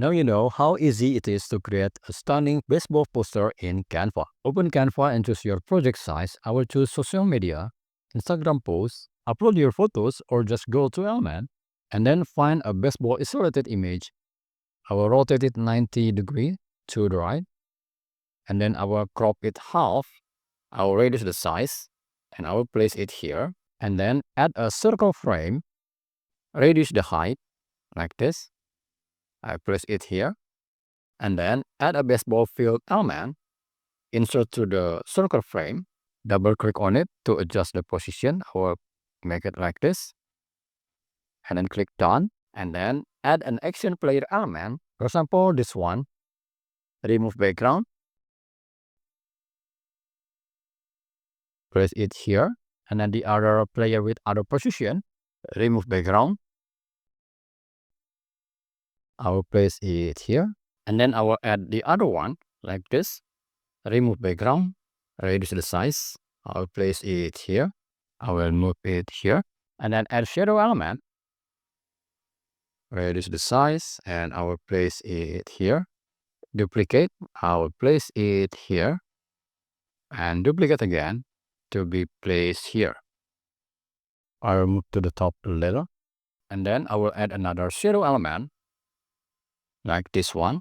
Now you know how easy it is to create a stunning baseball poster in Canva. Open Canva and choose your project size. I will choose social media, Instagram posts, upload your photos or just go to Element and then find a baseball isolated image. I will rotate it 90 degrees to the right and then I will crop it half. I will reduce the size and I will place it here and then add a circle frame, reduce the height like this. I place it here and then add a baseball field element, insert to the circle frame, double click on it to adjust the position. I will make it like this and then click done and then add an action player element. For example, this one, remove background, place it here and then the other player with other position, remove background. I will place it here and then I will add the other one like this, remove background, reduce the size. I will place it here. I will move it here and then add shadow element, reduce the size and I will place it here. Duplicate, I will place it here and duplicate again to be placed here. I will move to the top a little and then I will add another shadow element like this one.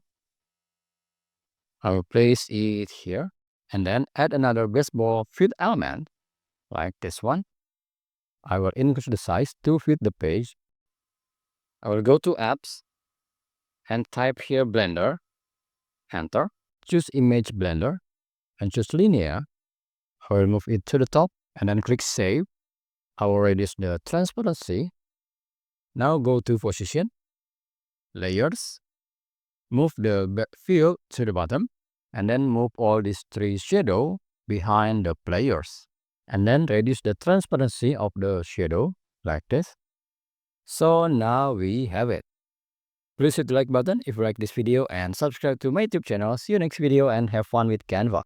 I will place it here and then add another baseball field element like this one. I will increase the size to fit the page. I will go to apps and type here Blender, enter, choose image Blender and choose linear. I will move it to the top and then click save. I will reduce the transparency. Now go to position, layers, move the field to the bottom and then move all these three shadows behind the players and then reduce the transparency of the shadow like this. So now we have it. Please hit the like button if you like this video and subscribe to my YouTube channel. See you next video and have fun with Canva.